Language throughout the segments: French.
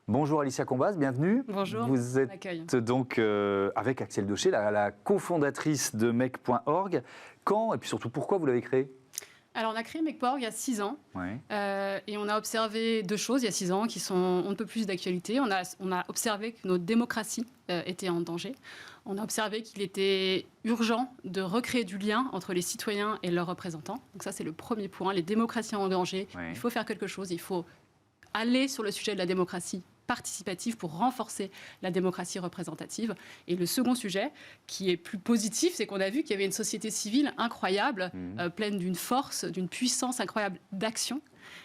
Bonjour Alicia Combaz, bienvenue. Bonjour, vous êtes donc avec Axel Daucher, la cofondatrice de Make.org. Quand et puis surtout pourquoi vous l'avez créé ? Alors on a créé Make.org il y a 6 ans et on a observé deux choses il y a 6 ans qui sont un peu plus d'actualité. On a observé que notre démocratie était en danger. On a observé qu'il était urgent de recréer du lien entre les citoyens et leurs représentants. Donc ça c'est le premier point, les démocraties en danger. Il faut faire quelque chose, il faut aller sur le sujet de la démocratie participative pour renforcer la démocratie représentative. Et le second sujet, qui est plus positif, c'est qu'on a vu qu'il y avait une société civile incroyable, pleine d'une force, d'une puissance incroyable d'action.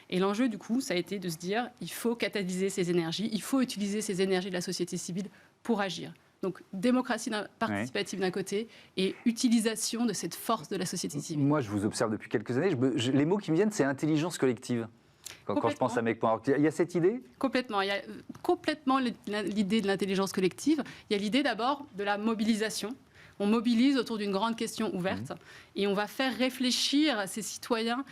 Et l'enjeu, du coup, ça a été de se dire, il faut catalyser ces énergies, il faut utiliser ces énergies de la société civile pour agir. Donc, démocratie participative d'un côté et utilisation de cette force de la société civile. Moi, je vous observe depuis quelques années. Les mots qui me viennent, c'est intelligence collective. Quand je pense à Make.org, il y a cette idée ? Complètement. Il y a complètement l'idée de l'intelligence collective. Il y a l'idée d'abord de la mobilisation. On mobilise autour d'une grande question ouverte et on va faire réfléchir ces citoyens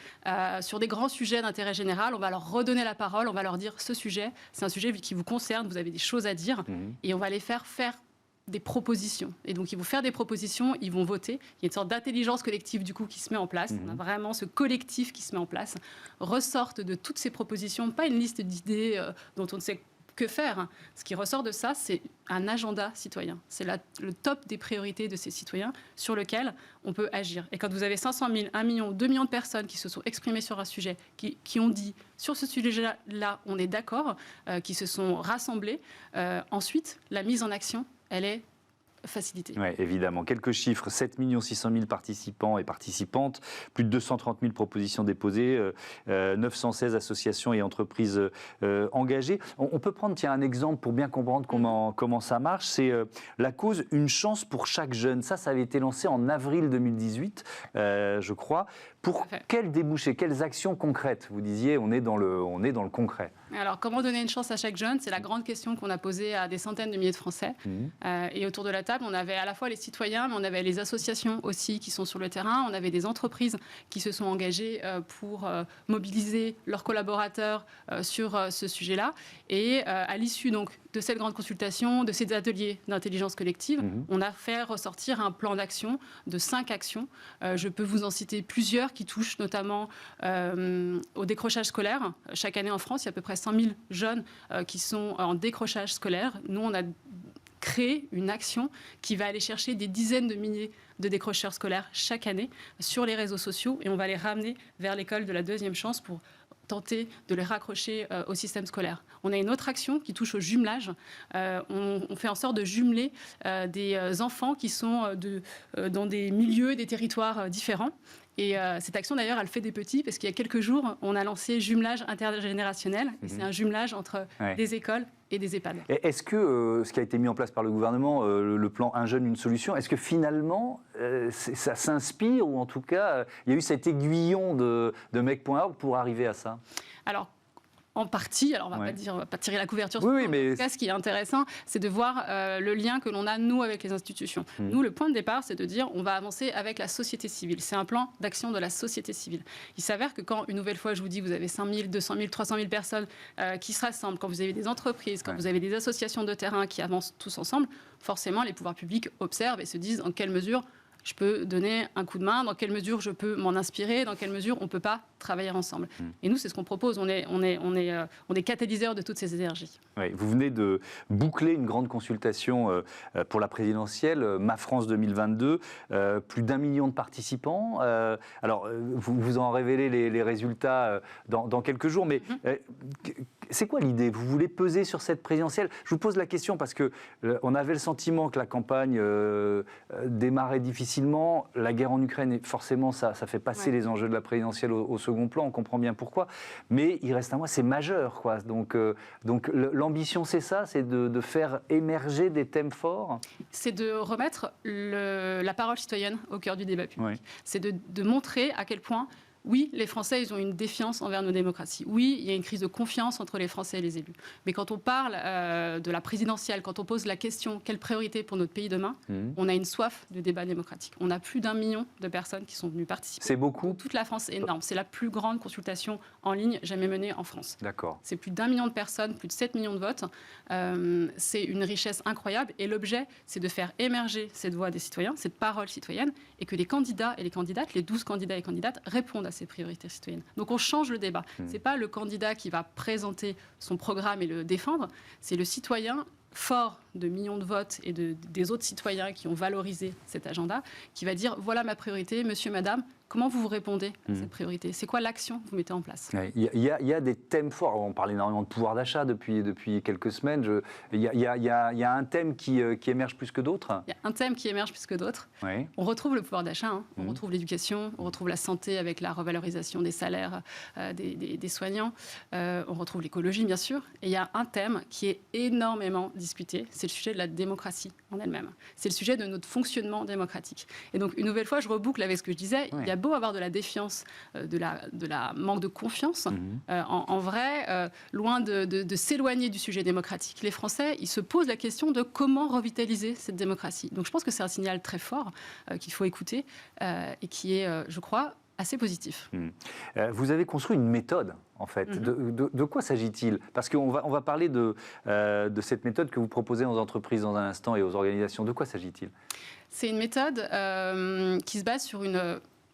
sur des grands sujets d'intérêt général. On va leur redonner la parole, on va leur dire ce sujet, c'est un sujet qui vous concerne, vous avez des choses à dire et on va les faire des propositions. Et donc, ils vont faire des propositions, ils vont voter. Il y a une sorte d'intelligence collective, du coup, qui se met en place. On a vraiment ce collectif qui se met en place. Ressortent de toutes ces propositions, pas une liste d'idées dont on ne sait que faire. Ce qui ressort de ça, c'est un agenda citoyen. C'est le top des priorités de ces citoyens sur lequel on peut agir. Et quand vous avez 500 000, 1 million, 2 millions de personnes qui se sont exprimées sur un sujet, qui ont dit, sur ce sujet-là, on est d'accord, qui se sont rassemblés, ensuite, la mise en action, elle est facilitée. Oui, évidemment. Quelques chiffres, 7 600 000 participants et participantes, plus de 230 000 propositions déposées, 916 associations et entreprises engagées. On peut prendre un exemple pour bien comprendre comment ça marche. C'est la cause « Une chance pour chaque jeune ». Ça avait été lancé en avril 2018, je crois. Pour quel débouché, quelles actions concrètes ? Vous disiez, on est dans le concret. Alors, comment donner une chance à chaque jeune ? C'est la grande question qu'on a posée à des centaines de milliers de Français. Et autour de la table, on avait à la fois les citoyens, mais on avait les associations aussi qui sont sur le terrain. On avait des entreprises qui se sont engagées pour mobiliser leurs collaborateurs sur ce sujet-là. Et à l'issue donc de cette grande consultation, de ces ateliers d'intelligence collective, on a fait ressortir un plan d'action de 5 actions. Je peux vous en citer plusieurs qui touchent notamment au décrochage scolaire. Chaque année en France, il y a à peu près 100 000 jeunes qui sont en décrochage scolaire. Nous, on a créé une action qui va aller chercher des dizaines de milliers de décrocheurs scolaires chaque année sur les réseaux sociaux et on va les ramener vers l'école de la deuxième chance pour tenter de les raccrocher au système scolaire. On a une autre action qui touche au jumelage. On fait en sorte de jumeler des enfants qui sont dans des milieux, des territoires différents. Et cette action, d'ailleurs, elle fait des petits, parce qu'il y a quelques jours, on a lancé jumelage intergénérationnel. Et c'est un jumelage entre des écoles et des EHPAD. Est-ce que ce qui a été mis en place par le gouvernement, le plan Un jeune, une solution, est-ce que finalement, ça s'inspire, ou en tout cas, il y a eu cet aiguillon de Make.org pour arriver à ça ? Alors, en partie, alors on va pas tirer la couverture. Mais en tout cas, ce qui est intéressant, c'est de voir le lien que l'on a, nous, avec les institutions. Nous, le point de départ, c'est de dire on va avancer avec la société civile. C'est un plan d'action de la société civile. Il s'avère que quand, une nouvelle fois, je vous dis, vous avez 5 000, 200 000, 300 000 personnes qui se rassemblent, quand vous avez des entreprises, quand vous avez des associations de terrain qui avancent tous ensemble, forcément, les pouvoirs publics observent et se disent en quelle mesure je peux donner un coup de main, dans quelle mesure je peux m'en inspirer, dans quelle mesure on ne peut pas travailler ensemble. Et nous, c'est ce qu'on propose. On est catalyseurs de toutes ces énergies. Oui, vous venez de boucler une grande consultation pour la présidentielle, Ma France 2022, plus d'1 million de participants. Alors, vous en révélez les résultats dans quelques jours, mais c'est quoi l'idée ? Vous voulez peser sur cette présidentielle ? Je vous pose la question parce qu'on avait le sentiment que la campagne démarrait difficilement. La guerre en Ukraine, forcément, ça fait passer les enjeux de la présidentielle au second plan, on comprend bien pourquoi. Mais il reste un mois, c'est majeur, quoi. Donc l'ambition, c'est ça, c'est de faire émerger des thèmes forts. C'est de remettre la parole citoyenne au cœur du débat public. C'est de montrer à quel point Oui, les Français, ils ont une défiance envers nos démocraties. Oui, il y a une crise de confiance entre les Français et les élus. Mais quand on parle de la présidentielle, quand on pose la question quelle priorité pour notre pays demain, on a une soif de débat démocratique. On a plus d'1 million de personnes qui sont venues participer. C'est beaucoup. Toute la France, c'est énorme. C'est la plus grande consultation en ligne jamais menée en France. D'accord. C'est plus d'1 million de personnes, plus de 7 millions de votes. C'est une richesse incroyable. Et l'objet, c'est de faire émerger cette voix des citoyens, cette parole citoyenne, et que les candidats et les candidates, les 12 candidats et candidates, répondent à ces priorités citoyennes. Donc on change le débat. Ce n'est pas le candidat qui va présenter son programme et le défendre, c'est le citoyen fort de millions de votes et des autres citoyens qui ont valorisé cet agenda, qui va dire voilà ma priorité, monsieur, madame, comment vous répondez à cette priorité? C'est quoi l'action que vous mettez en place? Il y a des thèmes forts. On parle énormément de pouvoir d'achat depuis quelques semaines. Il y a un thème qui émerge plus que d'autres. Il y a un thème qui émerge plus que d'autres. Oui. On retrouve le pouvoir d'achat, on retrouve l'éducation, on retrouve la santé avec la revalorisation des salaires des soignants, on retrouve l'écologie bien sûr. Et il y a un thème qui est énormément discuté, c'est le sujet de la démocratie en elle-même. C'est le sujet de notre fonctionnement démocratique. Et donc une nouvelle fois, je reboucle avec ce que je disais, il y a beau avoir de la défiance, de la manque de confiance, en vrai, loin de s'éloigner du sujet démocratique, les Français, ils se posent la question de comment revitaliser cette démocratie. Donc je pense que c'est un signal très fort qu'il faut écouter et qui est, je crois, assez positif. Vous avez construit une méthode, en fait. De quoi s'agit-il? Parce qu'on va parler de cette méthode que vous proposez aux entreprises dans un instant et aux organisations. De quoi s'agit-il? C'est une méthode qui se base sur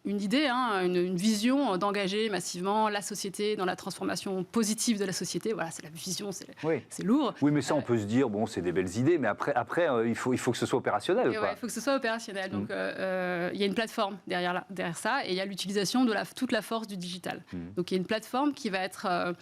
une idée, une vision d'engager massivement la société dans la transformation positive de la société. Voilà, c'est la vision, c'est lourd. Oui, mais ça, on peut se dire, bon, c'est des belles idées, mais après il faut que ce soit opérationnel. Il faut que ce soit opérationnel. Donc, il y a une plateforme derrière ça, et il y a l'utilisation de toute la force du digital. Donc, il y a une plateforme qui va être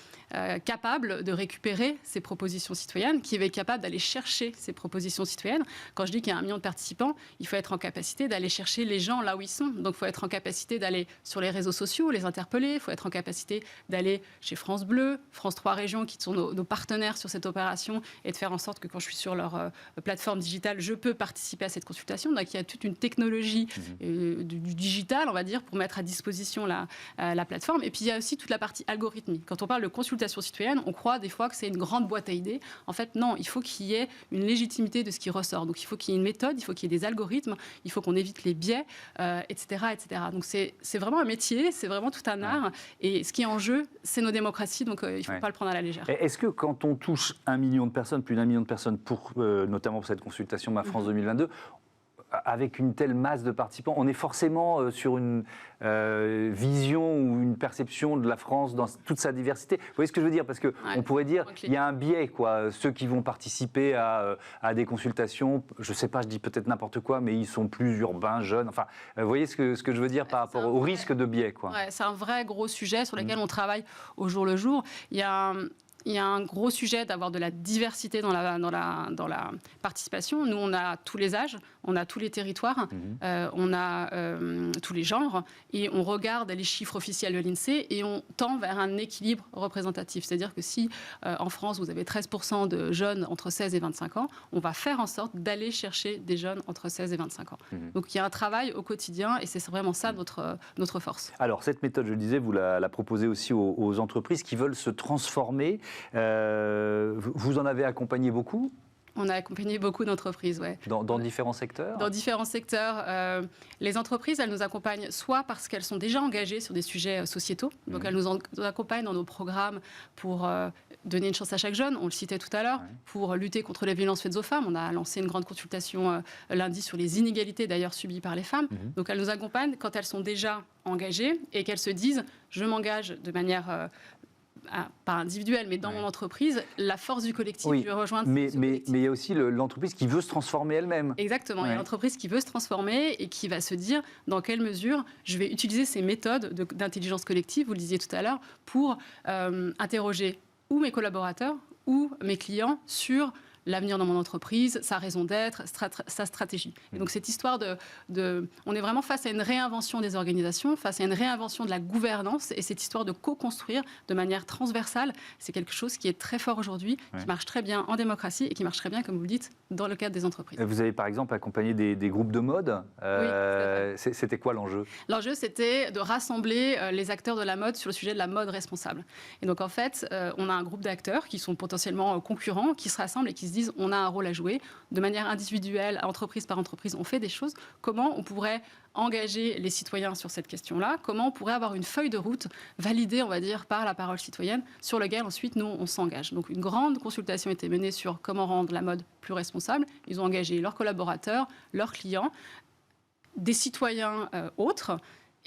capable de récupérer ces propositions citoyennes, qui va être capable d'aller chercher ces propositions citoyennes. Quand je dis qu'il y a 1 million de participants, il faut être en capacité d'aller chercher les gens là où ils sont. Donc, il faut être en capacité d'aller sur les réseaux sociaux, les interpeller. Il faut être en capacité d'aller chez France Bleu, France 3 Régions, qui sont nos partenaires sur cette opération, et de faire en sorte que quand je suis sur leur plateforme digitale, je peux participer à cette consultation. Donc, il y a toute une technologie du digital, on va dire, pour mettre à disposition la plateforme. Et puis, il y a aussi toute la partie algorithmique. Quand on parle de consultation citoyenne, on croit des fois que c'est une grande boîte à idées. En fait, non, il faut qu'il y ait une légitimité de ce qui ressort. Donc, il faut qu'il y ait une méthode, il faut qu'il y ait des algorithmes, il faut qu'on évite les biais, etc., etc. Donc, c'est vraiment un métier, c'est vraiment tout un art. Et ce qui est en jeu, c'est nos démocraties, donc il ne faut pas le prendre à la légère. Est-ce que quand on touche 1 million de personnes, plus d'1 million de personnes, notamment pour cette consultation Ma France 2022, avec une telle masse de participants, on est forcément sur une vision ou une perception de la France dans toute sa diversité. Vous voyez ce que je veux dire? Parce qu'on pourrait dire qu'il y a un biais, quoi. Ceux qui vont participer à des consultations, je ne sais pas, je dis peut-être n'importe quoi, mais ils sont plus urbains, jeunes. Enfin, vous voyez ce que je veux dire par rapport au risque de biais, quoi. C'est un vrai gros sujet sur lequel on travaille au jour le jour. Il y a un gros sujet d'avoir de la diversité dans la participation. Nous, on a tous les âges, on a tous les territoires, on a tous les genres, et on regarde les chiffres officiels de l'INSEE et on tend vers un équilibre représentatif. C'est-à-dire que si en France, vous avez 13% de jeunes entre 16 et 25 ans, on va faire en sorte d'aller chercher des jeunes entre 16 et 25 ans. Donc il y a un travail au quotidien et c'est vraiment ça notre force. Alors cette méthode, je le disais, vous la proposez aussi aux entreprises qui veulent se transformer. Vous en avez accompagné beaucoup? On a accompagné beaucoup d'entreprises, ouais. Dans différents secteurs? Dans différents secteurs. Les entreprises, elles nous accompagnent soit parce qu'elles sont déjà engagées sur des sujets sociétaux, donc elles nous accompagnent dans nos programmes pour donner une chance à chaque jeune, on le citait tout à l'heure, pour lutter contre les violences faites aux femmes. On a lancé une grande consultation lundi sur les inégalités d'ailleurs subies par les femmes. Donc elles nous accompagnent quand elles sont déjà engagées et qu'elles se disent « je m'engage de manière... pas individuelle, mais dans mon entreprise, la force du collectif, je vais rejoindre mais il y a aussi l'entreprise qui veut se transformer elle-même. Exactement, il y a l'entreprise qui veut se transformer et qui va se dire dans quelle mesure je vais utiliser ces méthodes d'intelligence collective, vous le disiez tout à l'heure, pour interroger ou mes collaborateurs ou mes clients sur l'avenir dans mon entreprise, sa raison d'être, sa stratégie. Et donc cette histoire on est vraiment face à une réinvention des organisations, face à une réinvention de la gouvernance, et cette histoire de co-construire de manière transversale, c'est quelque chose qui est très fort aujourd'hui, qui marche très bien en démocratie et qui marche très bien, comme vous le dites, dans le cadre des entreprises. Vous avez par exemple accompagné des groupes de mode. Oui, c'était quoi l'enjeu? L'enjeu, c'était de rassembler les acteurs de la mode sur le sujet de la mode responsable. Et donc en fait, on a un groupe d'acteurs qui sont potentiellement concurrents, qui se rassemblent et qui se disent on a un rôle à jouer. De manière individuelle, entreprise par entreprise, on fait des choses. Comment on pourrait engager les citoyens sur cette question-là? Comment on pourrait avoir une feuille de route validée, on va dire, par la parole citoyenne, sur laquelle ensuite nous, on s'engage. Donc une grande consultation a été menée sur comment rendre la mode plus responsable. Ils ont engagé leurs collaborateurs, leurs clients, des citoyens autres.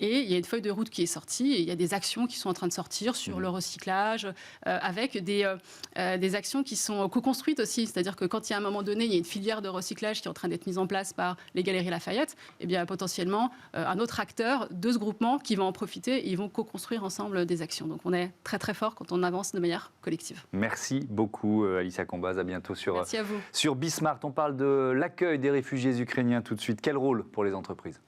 Et il y a une feuille de route qui est sortie, et il y a des actions qui sont en train de sortir sur le recyclage, avec des actions qui sont co-construites aussi. C'est-à-dire que quand il y a un moment donné, il y a une filière de recyclage qui est en train d'être mise en place par les Galeries Lafayette, et bien potentiellement un autre acteur de ce groupement qui va en profiter et ils vont co-construire ensemble des actions. Donc on est très très fort quand on avance de manière collective. Merci beaucoup Alicia Combaz, à bientôt Merci à vous. sur Bismart. On parle de l'accueil des réfugiés ukrainiens tout de suite. Quel rôle pour les entreprises ?